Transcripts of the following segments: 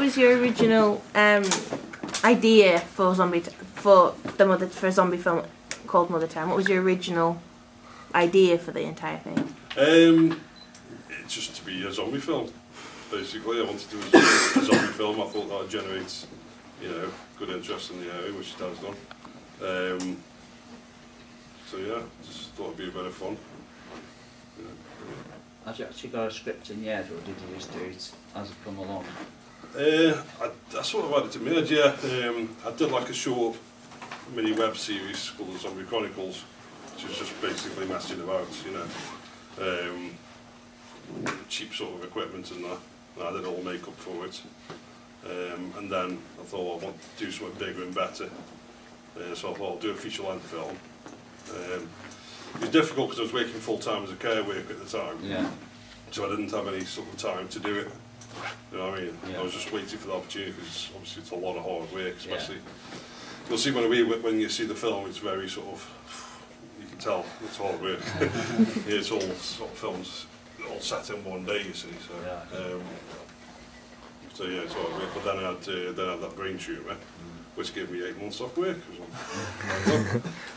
was your original idea for a zombie film called Mothertown? What was your original idea for the entire thing? It's just to be a zombie film. Basically, I wanted to do a zombie film. I thought that would generate, you know, good interest in the area, which it has done. So yeah, just thought it'd be a bit of fun. Yeah. Have you actually got a script in your head, or did you just do it as it come along? I sort of had it in my head, yeah. I did like a short mini web series called The Zombie Chronicles, which was just basically messing about, you know. Cheap sort of equipment and that. I did all the makeup for it. And then I thought, well, I want to do something bigger and better. So I thought I'll do a feature-length film. It was difficult because I was working full-time as a care worker at the time. Yeah. So I didn't have any sort of time to do it. You know what I mean? Yeah. I was just waiting for the opportunity because obviously it's a lot of hard work, especially. Yeah. You'll see when you see the film, it's very sort of, you can tell it's hard work. Yeah, it's all sort of films, all set in one day, you see. So, yeah. So yeah, it's hard work. But then I had that brain tumour, which gave me 8 months off work.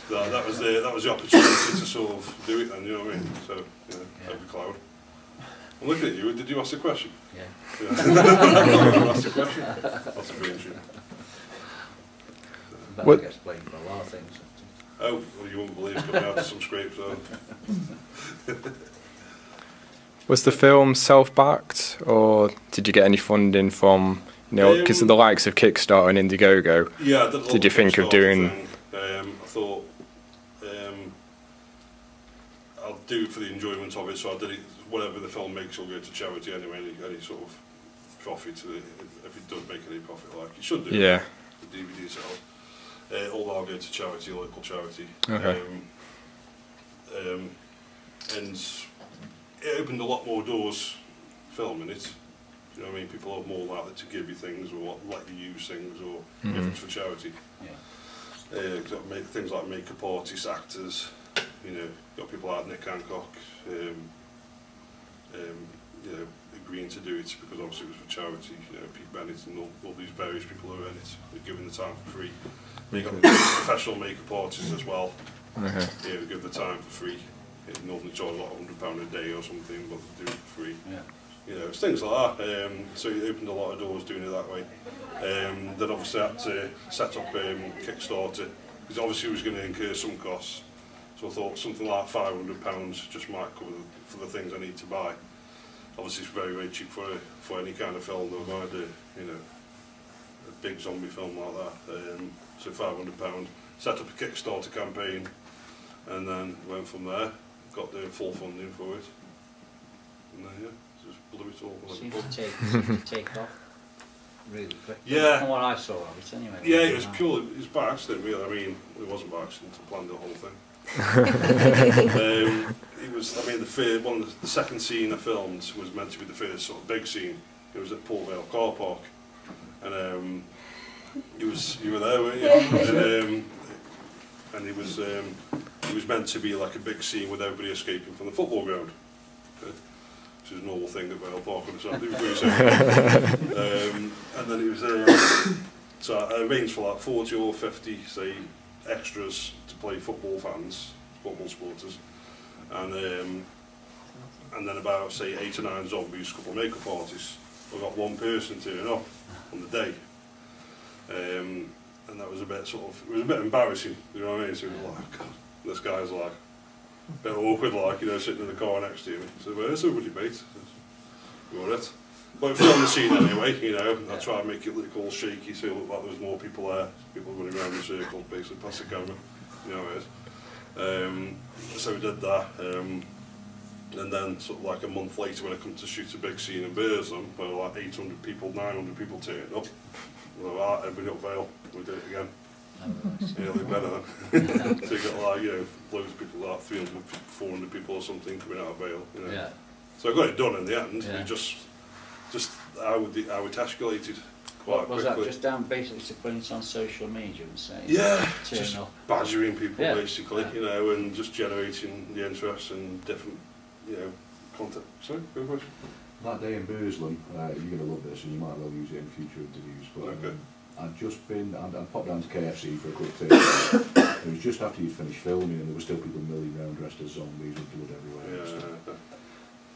That was the opportunity to sort of do it, then, you know what I mean? So, yeah, over cloud. I'm looking at you. Did you ask the question? Yeah. You asked the question. That's a brain tumour. That gets blamed for a lot of things. Oh, well, you won't believe coming out of some scrapes. Was the film self-backed, or did you get any funding from, you know, because of the likes of Kickstarter and Indiegogo? Yeah, did you think of doing? I thought I'll do it for the enjoyment of it. So I did it. Whatever the film makes will go to charity anyway. Any sort of profit, if it does make any profit, like it should do. Yeah. The DVD sale, all that'll go to charity, local charity. Okay. And it opened a lot more doors filming it. You know what I mean? People are more likely to give you things or let you use things or give it for charity. Yeah. Things like makeup artists, actors, you know, got people like Nick Hancock, you know, agreeing to do it because obviously it was for charity. You know, Pete Bennett and all these various people who are in it, they're giving the time for free. You got professional makeup artists as well. You know, give the time for free. It normally charge like £100 a day or something, but they do it for free. Yeah. You know, it's things like that. So it opened a lot of doors doing it that way. Then obviously I had to set up Kickstarter because obviously it was going to incur some costs. So I thought something like £500 just might cover for the things I need to buy. Obviously it's very, very cheap for any kind of film that might do, you know, a big zombie film like that. So £500, set up a Kickstarter campaign, and then went from there. Got the full funding for it, and then yeah, just blew it all. Seems to take off really quick. Yeah. From what I saw of it, anyway. Yeah, it was purely, it was by accident, really. I mean, it wasn't by accident. I planned the whole thing. It was. I mean, the second scene I filmed was meant to be the first sort of big scene. It was at Port Vale car park, and you were there, weren't you? And it was meant to be like a big scene with everybody escaping from the football ground, which is a normal thing at Vale Park on a Saturday. And then it was so I arranged for like 40 or 50, say, extras to play football fans, football supporters, and then about, say, 8 or 9 zombies, a couple of makeup artists. I got one person turning up on the day. And that was a bit it was a bit embarrassing, you know what I mean? So it was like, God, this guy's like, a bit awkward, like, you know, sitting in the car next to me. So, where's everybody, mate? You're it. But it filmed the scene anyway, you know. I tried to make it look all shaky so it looked like there was more people there. People running around the circle, basically, past the camera. You know how it is. So we did that. And then, sort of like a month later, when I come to shoot a big scene in Burslem, where like 800 people, 900 people turned up. Right, everybody up Vale, we did it again. Yeah, look better then. So you got like, you know, loads of people, like 300, 400 people or something coming out of Vale, you know. Yeah. So I got it done in the end. Yeah. It just how it escalated quite quickly. Was that just down basically to putting it on social media and saying, yeah, turn just up, badgering people basically, you know, and just generating the interest and different, you know, content. Sorry, good question. That day in Burslem, you're going to love this and you might well use it in future interviews, but Okay. I'd popped down to KFC for a quick taste. It was just after you'd finished filming and there were still people milling around dressed as zombies with blood everywhere. And stuff.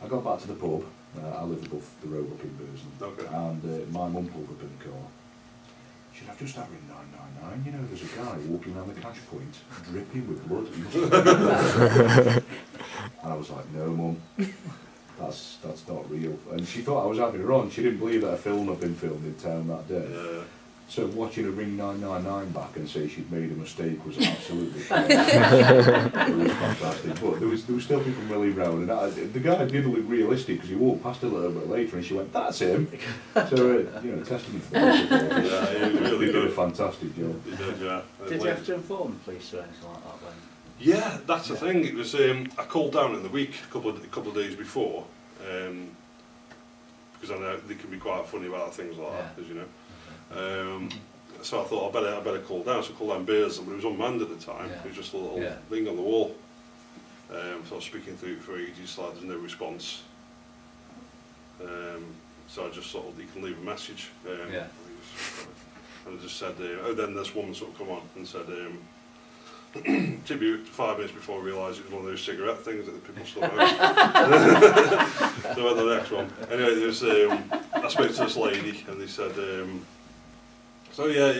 I got back to the pub. I live above the Roebuck in Burslem. Okay. And my mum pulled up in the car. She said, I've just had ring 999. You know, there's a guy walking around the cash point, dripping with blood. And I was like, no, Mum, that's not real. And she thought I was having her on. She didn't believe that a film had been filmed in town that day. Yeah. So watching a ring 999 back and say she'd made a mistake was absolutely fine. It was fantastic. But there was still people milling around, and the guy didn't look realistic because he walked past a little bit later and she went, "That's him." So testament for the people. Yeah, he really did a fantastic job. He did, yeah. Did you have to inform the police or anything like that then? Yeah, that's the thing. It was I called down in the week a couple of days before, because I know they can be quite funny about things like that, as you know. So I thought I better call down. So I called down Burslem, but it was unmanned at the time. It was just a little thing on the wall. So I was speaking through it for ages, like there's no response. So I just sort of, you can leave a message. And I just said, then this woman sort of come on and said, took me 5 minutes before I realised it was one of those cigarette things that the people still out. So I went to the next one. Anyway, there was, I spoke to this lady and they said, so yeah,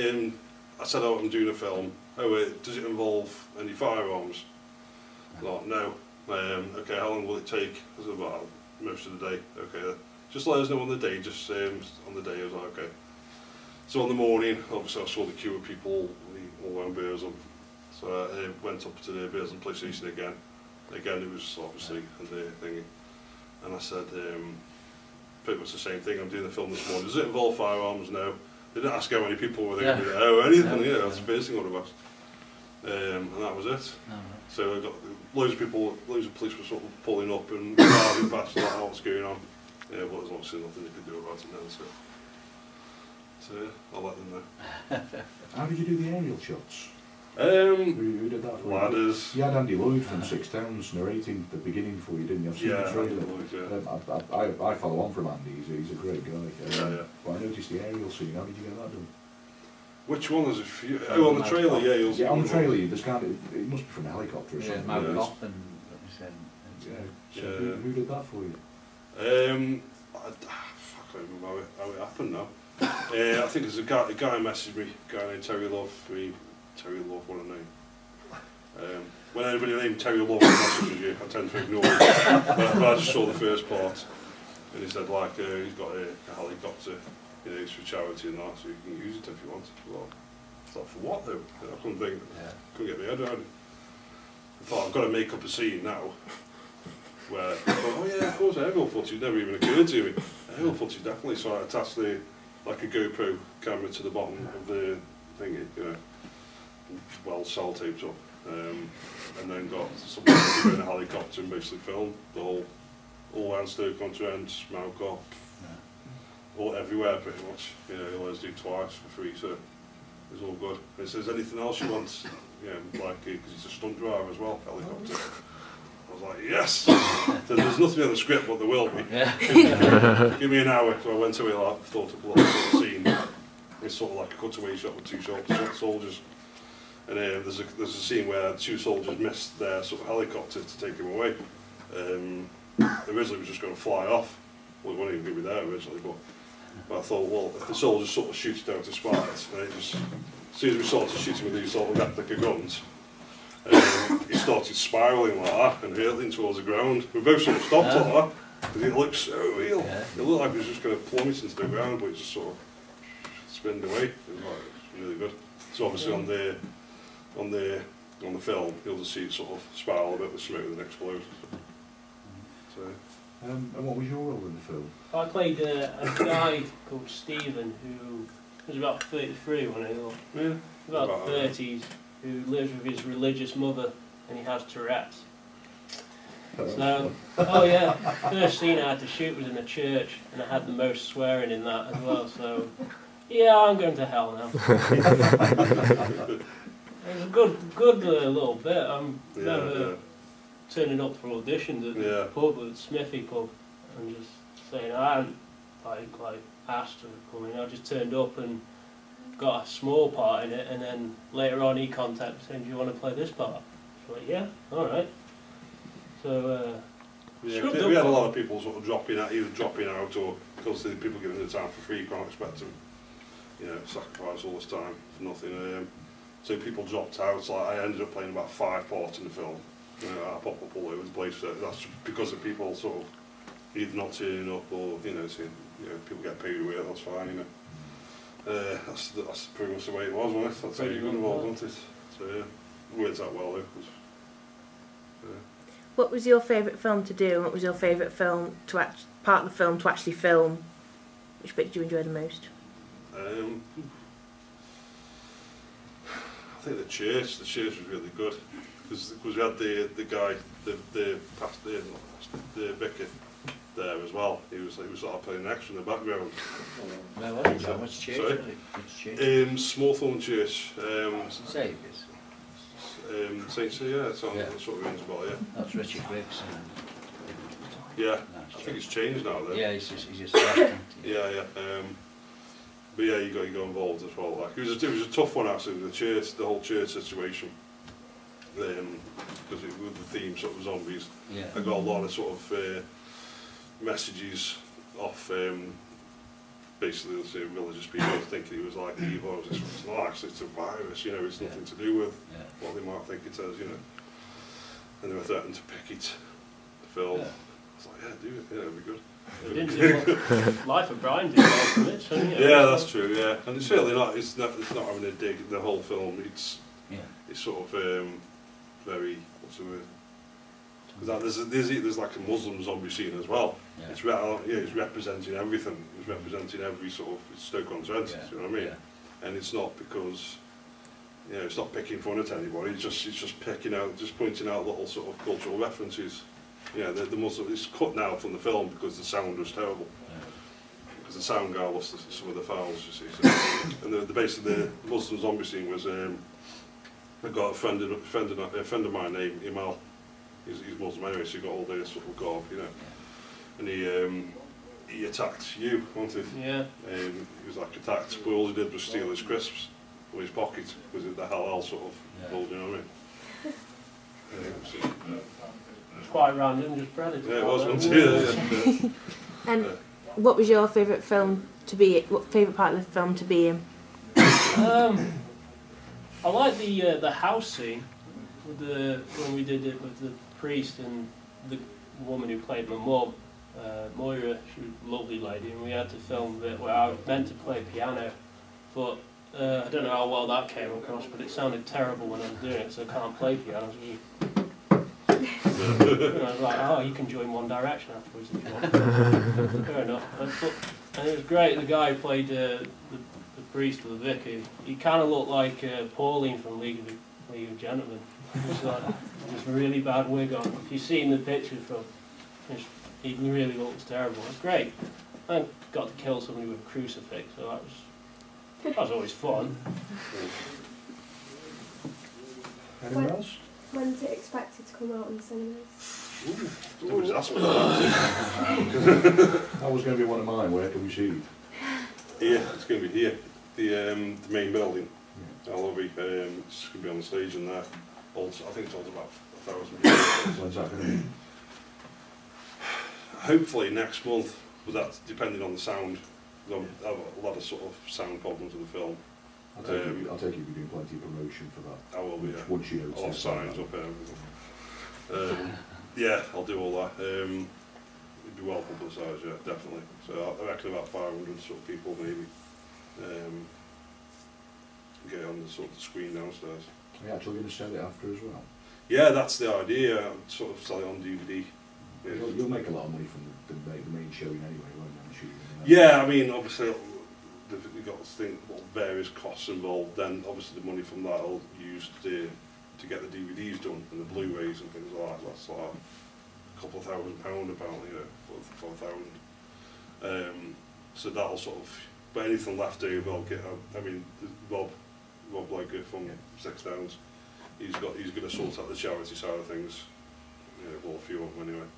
I said, oh, I'm doing a film. Oh wait, does it involve any firearms? I thought, no. Okay, how long will it take? I said, well, most of the day. Okay, just let us know on the day, just on the day. I was like, okay. So on the morning, obviously I saw the queue of people all around Burslem. So I went up to the Burslem police station again. Again, it was obviously the thing. And I said, pretty much the same thing, I'm doing the film this morning. Does it involve firearms? No. They didn't ask how many people were there or anything, that's the first thing I would have asked. And that was it. So I got loads of police were sort of pulling up and driving past like, oh, what's going on. Yeah, but there's obviously nothing they could do about it now, so I'll let them know. How did you do the aerial shots? Who did that for ladders. You had Andy Lloyd from Six Towns narrating the beginning for you, didn't you? I've seen the trailer. Lloyd, I follow on from Andy, he's a great guy. But I noticed the aerial scene, how did you get that done? Which one? There's a few. Oh, on the trailer, you'll see. Yeah, on the trailer, there's it must be from a helicopter or something. Who did that for you? I can't remember how it happened now. I think there's a guy messaged me, a guy named Terry Love. Terry Love, what a name. When anybody named Terry Love messages you, I tend to ignore it. But I just saw the first part, and he said like he's got a helicopter, it's for charity and that, so you can use it if you want. Well, I thought, for what though? I couldn't get my head around it. I thought, I've got to make up a scene now where, oh yeah, of course, aerial footage never even occurred to me. Aerial footage definitely, so I attached like a GoPro camera to the bottom of the thingy, well self-taped up, and then got somebody in a helicopter and basically filmed the whole all around Stoke Con, Trent, Mountcop, all everywhere pretty much. You'll always do twice for free, so it's all good. And if there's anything else you want, like because he's a stunt driver as well, helicopter. I was like, yes! So there's nothing in the script, but there will be. Give me an hour. So I went away like thought of a little scene. It's sort of like a cutaway shot with two soldiers. And there's a scene where two soldiers missed their sort of helicopter to take him away. Originally it was just going to fly off. Well, it wasn't even going to be there originally, but I thought, well, if the soldiers sort of shoot it down to spite, and it just, as soon as we started shooting with these sort of replica guns, he started spiralling like that and hurtling towards the ground. We both sort of stopped like that because it looked so real. It looked like it was just going to plummet into the ground, but it just sort of spinned away. It was really good. So obviously on the film, you'll just see it sort of spiral a bit with smoke and then explode. So. And what was your role in the film? I played a guy called Stephen who was about 33 when he was about 30s, who lives with his religious mother and he has Tourette's. So, first scene I had to shoot was in a church and I had the most swearing in that as well, so yeah, I'm going to hell now. It was a good little bit. I'm never turning up for auditions at the pub, at Smithy pub, and just saying I hadn't like asked to come in. I just turned up and got a small part in it, and then later on he contacted saying, "Do you want to play this part?" I was like, "Yeah, all right." So yeah, we had a lot of people sort of dropping out, either dropping out or because the people giving the time for free, you can't expect them, you know, sacrifice all this time for nothing. So people dropped out. So I ended up playing about 5 parts in the film. I pop up all over the place. So that's because of people sort of either not turning up or people get paid away. That's fine, you know. That's pretty much the way it was, wasn't it? That's how you got involved, wasn't it? So yeah, it worked out well though. What was your favourite film to do, and what was your favourite film to part of the film to actually film? Which bit did you enjoy the most? I think the church was really good because we had the guy, the pastor, the vicar there as well. He was sort of playing extra in the background. Where was it? How much church was it? Which church? Smallthorne Church. St Saviour's. Saints, yeah, that's what it rings about, yeah. That's Richard Griggs. Yeah, I think it's changed now though. Yeah, he's just left. Yeah. But yeah, you got involved as well. Like it was a tough one actually, the whole church situation. Because with the theme sort of zombies, Yeah. I got a lot of sort of messages off basically the religious people thinking it was like evil. It's not actually, it's a virus, you know, it's nothing to do with what they might think it is, you know. And they were threatening to pick it, the film. Yeah. I was like, yeah, do it, yeah, it'll be good. It didn't do what Life of Brian did well from it, so Yeah, that's true, yeah. And it's certainly not, it's not having a dig at the whole film, it's sort of very, what's the word? Because there's like a Muslim zombie scene as well. Yeah. It's representing everything. It's representing every sort of Stoke Con, Trent. You know what I mean? Yeah. And it's not because it's not picking fun at anybody. It's just picking out, just pointing out little sort of cultural references. Yeah, the Muslim is cut now from the film because the sound was terrible. Because the sound guy lost some of the files, you see. So, and basically the Muslim zombie scene was I got a friend of mine named Imal. He's Muslim anyway, so he got all this sort of garb, you know. And he attacked you, wasn't he? Yeah. He was like attacked, but all he did was steal his crisps from his pocket. Was it the halal sort of world, you know what I mean? It's quite random, just predator. Yeah, it was, wasn't it? Yeah. And what was your favourite film to be? What favourite part of the film to be in? I like the house scene with when we did it with the priest and the woman who played my mum, Moira. She was a lovely lady, and we had to film a bit where I was meant to play piano, but I don't know how well that came across, but it sounded terrible when I was doing it, so I can't play piano. And I was like, oh, you can join One Direction afterwards if you want. Fair enough. And it was great. The guy who played the priest or the vicar, he kind of looked like Pauline from League of Gentlemen. Just like this really bad wig on. If you've seen the picture from, he really looks terrible. It's great. I got to kill somebody with a crucifix, so that was always fun. Anyone else? When's it expected to come out in cinemas? That was going to be one of mine. Where can we see it? Here, it's going to be here. The main building. I love it. It's going to be on the stage in there. Also, I think it's all about 1,000 people. When's that going to be? Hopefully next month, but that's depending on the sound. I have a lot of sort of sound problems with the film. I'll take it you're doing plenty of promotion for that. I will be, yeah. Once you know, I'll have signs up and everything. Yeah, I'll do all that. It'd be well publicised, yeah, definitely. So I reckon about 500 sort of people maybe get it on the sort of screen downstairs. Are you actually going to sell it after as well? Yeah, that's the idea. I'd sort of sell it on DVD. Yeah. You'll make a lot of money from the main showing anyway, won't you? Yeah, I mean, obviously, we've got to think what various costs involved. Then, obviously, the money from that I'll use to get the DVDs done and the Blu-rays and things like that. That's like a couple of £1,000 apparently, you know, 4,000. So that'll sort of. But anything left over, I'll get. I mean, Rob Blake from Six Downs. He's going to sort out the charity side of things. Yeah, well, a few of them anyway.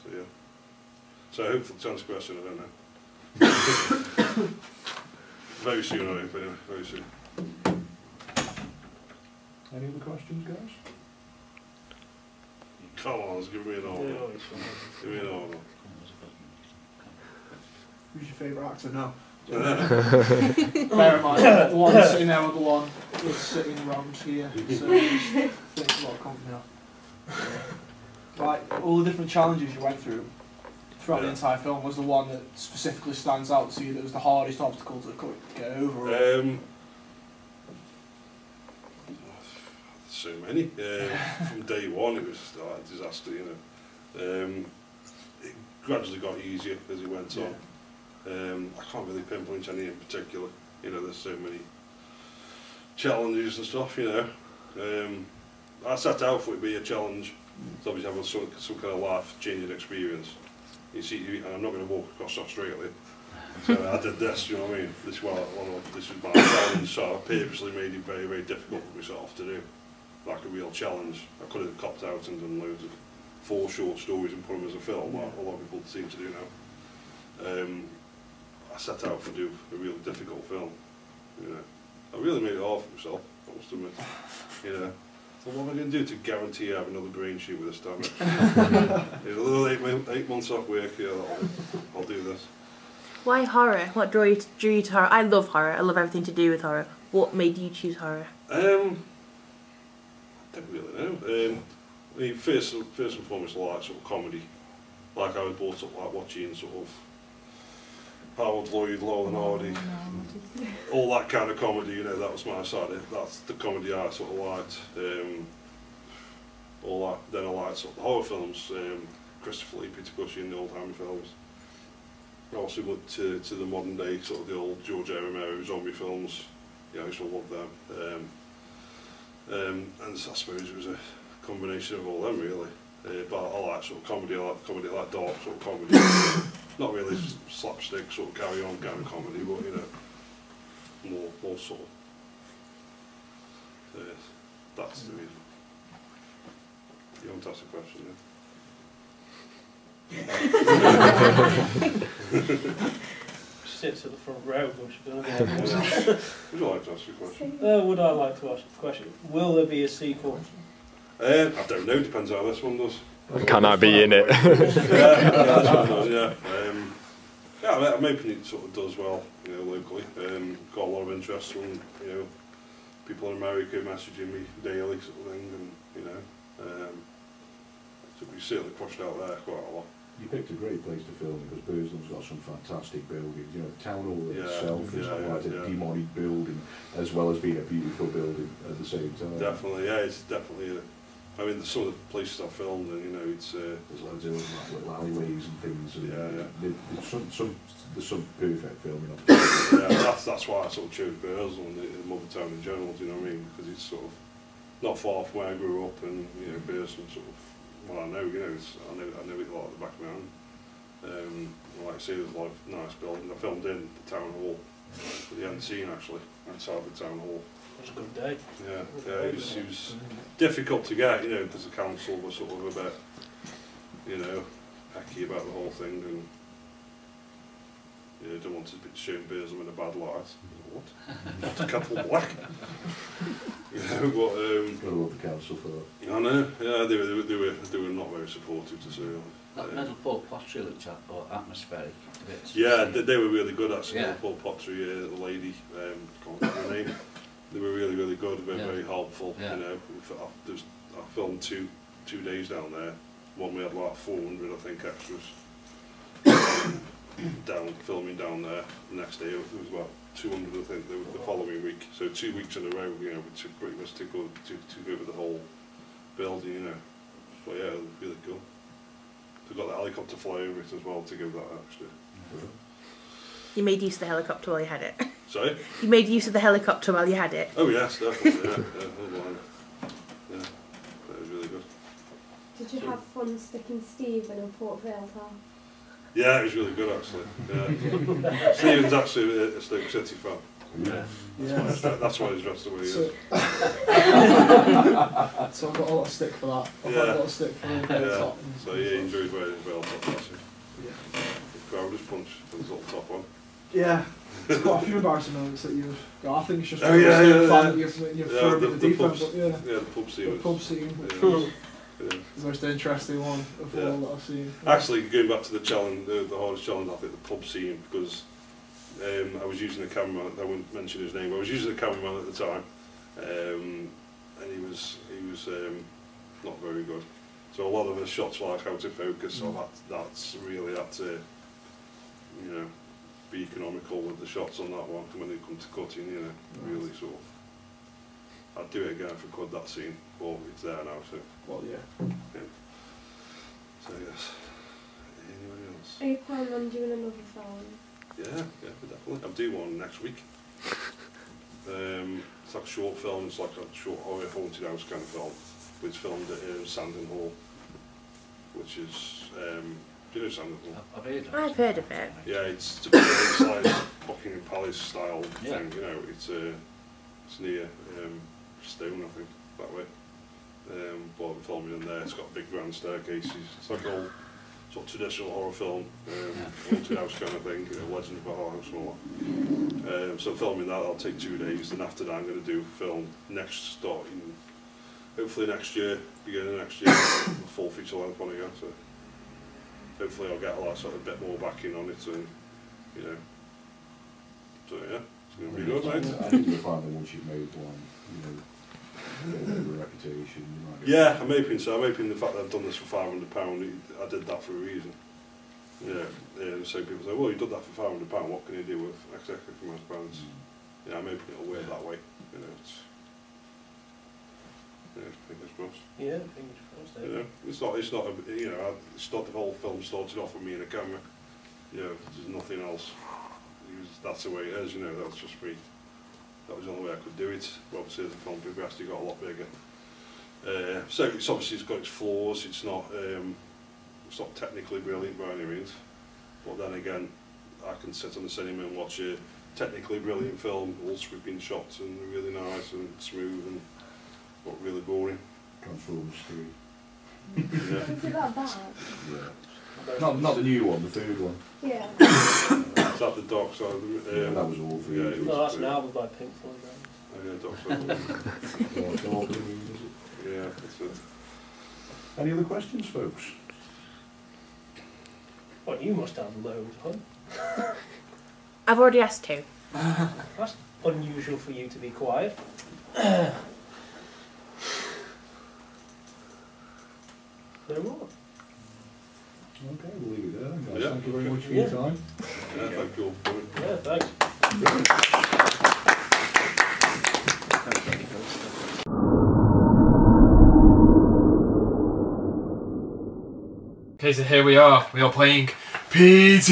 So yeah. So hopefully to answer the question, I don't know. Very soon, I hope, anyway, very soon. Any other questions, guys? Come on, give me an order. Give me an order. Who's your favourite actor now? Bear in mind, the one sitting there with the one that's sitting around here, so just think a lot of company now. Like, all the different challenges you went through throughout the entire film, was the one that specifically stands out to you that was the hardest obstacle to get over? So many. From day one it was a disaster, you know. It gradually got easier as it went on. I can't really pinpoint any in particular. You know, there's so many challenges and stuff, you know. I set out for it to be a challenge. It's obviously having some kind of life-changing experience. You see, I'm not going to walk across Australia. So I did this, you know what I mean? This is my challenge, so I purposely made it very, very difficult for myself to do. Like a real challenge. I could have copped out and done loads of 4 short stories and put them as a film, like a lot of people seem to do now. I set out to do a really difficult film, you know. I really made it hard for myself, I must admit. You know, so what am I going to do to guarantee I have another brain shoot with this time? You know, a little 8 months off work, yeah, I'll do this. Why horror? What drew you to horror? I love horror. I love everything to do with horror. What made you choose horror? I don't really know. I mean, first and foremost, I like sort of comedy. Like I was brought up like watching sort of Howard Lloyd, Laurel and Hardy, all that kind of comedy. You know, that was my side. That's the comedy I sort of liked. All that. Then I liked sort of the horror films. Christopher Lee, Peter Cushing, the old Hammer films. I also looked to the modern day, sort of the old George A. Romero zombie films. Yeah, I used to love them. And I suppose it was a combination of all them really. But I like sort of comedy. I like dark sort of comedy. Not really slapstick sort of carry on kind of comedy, but you know, more sort of. That's the reason. You want to ask a question, yeah? Sits at the front row, Would you like to ask a question? Would I like to ask a question? Will there be a sequel? I don't know, depends how this one does. Can I be in it? Yeah, I'm hoping it sort of does well, you know, locally. Got a lot of interest from, you know, people in America messaging me daily sort of thing, and you know, so we certainly pushed out there quite a lot. You picked a great place to film because Burslem's got some fantastic buildings. You know, the town hall itself is quite a demonic building, as well as being a beautiful building at the same time. Definitely, yeah, it's definitely. I mean, some of the places I filmed, and you know, it's there's loads of like little alleyways and things. And there's some perfect filming opportunities. Yeah, that's why I sort of chose Burslem and Mothertown in general. Do you know what I mean? Because it's sort of not far from where I grew up, and you know, Burslem sort of. Well, I know, you know, I know it a lot at the back of my hand. Like I say, there's a lot of nice buildings. I filmed in the town hall, but you hadn't seen actually outside the town hall. It was a good day. Yeah, it was difficult to get, you know, because the council was sort of a bit, you know, pecky about the whole thing, and you know, don't want to be showing Burslem in a bad light. What? Not a couple black. You know, but gotta love the council for that. I know. Yeah, they were not very supportive to say. That Meadowpool pottery looked at, or atmospheric. Yeah, they were really good actually. Yeah. Meadowpool pottery, the lady, can't remember her name. They were really, really good. Very helpful. Yeah. You know, I filmed two days down there. One we had like 400, I think, extras. Filming down there. The next day it was about 200, I think, the following week. So 2 weeks in a row, you know, we took pretty much to go over the whole building, you know. But yeah, it was really cool. We got the helicopter fly over it as well to give that extra. You made use of the helicopter while you had it. Sorry? You made use of the helicopter while you had it. Oh yes, definitely. Yeah, that was really good. Did you have fun sticking Steve in a Port Vale car? Yeah, it was really good actually. Yeah. Stephen's actually a Stoke City fan. Yeah. Yeah. That's why he's dressed the way he is. So I've got a lot of stick for that. I've got a lot of stick for the top. So yeah, he enjoyed wearing his belt top, that's it. Yeah. The crowder's punch with his little top on. Yeah. There's quite a few embarrassing moments that you've got. I think it's just Oh, yeah, yeah, fun yeah. that you've thrown in the deep end, but yeah. Yeah, the pub scene. The pub scene, which Yeah. was Yeah. the most interesting one of Yeah. all that I've seen. Actually, going back to the challenge, the hardest challenge, I think the pub scene, because I was using a cameraman, I won't mention his name, but I was using a cameraman at the time, and he was not very good. So a lot of the shots were like out of focus, so that's really had to, you know, be economical with the shots on that one when it comes to cutting, you know, really sort of. I'd do it again if I could, that scene, but it's there now, so. Well, yeah. So yes. Anyone else? Are you planning on doing another film? Yeah, definitely. I'm doing one next week. It's like a short film, it's like a short horror haunted house kind of film. It's filmed at Sandon Hall, which is, do you know Sandon Hall? I've heard of it. Yeah, it's like Buckingham Palace style thing, you know, it's near Stone, I think, that way. But I'm filming in there, it's got big grand staircases, it's like all sort of traditional horror film, haunted house kind of thing, you know, Legend of a Horror House and all that. So filming that, that'll take 2 days, and after that I'm going to do film hopefully next year, beginning of next year, a full feature length one again, so hopefully I'll get a lot, sort of, a bit more backing on it, and, you know, so yeah, it's going to be good, mate. I think you'll find that once you've made one, you know, get a bit of a reputation. You might get Yeah, I'm hoping so. I'm hoping the fact that I've done this for £500, I did that for a reason. Yeah, so people say, well, you did that for £500, what can you do with exactly for most pounds? Yeah, I'm hoping it'll work that way. You know, fingers crossed. Yeah, fingers crossed. You know, it's not you know, the whole film started off with me and a camera. You know, there's nothing else. That's the way it is, you know, that was just me. That was the only way I could do it. But obviously as the film progressed, it got a lot bigger. So it's obviously got its flaws, it's not technically brilliant by any means. But then again, I can sit on the cinema and watch a technically brilliant film, all sweeping shots and really nice and smooth and not really boring. Transformers 3. Yeah. Is it that bad? Yeah. Not the new one, the third one. Yeah. Is that the Dark Side of the Yeah, that was awful. Yeah, it No, was, that's an album by Pink Floyd. Oh, yeah, Dark Side of the Yeah, that's it. Any other questions, folks? Well, you must have loads, huh? I've already asked 2. That's unusual for you to be quiet. No more. Okay, we'll leave it there then, guys. Yeah. Thank you very much for your time. Yeah, thank you all for coming. Yeah, thanks. Okay, so here we are playing PT!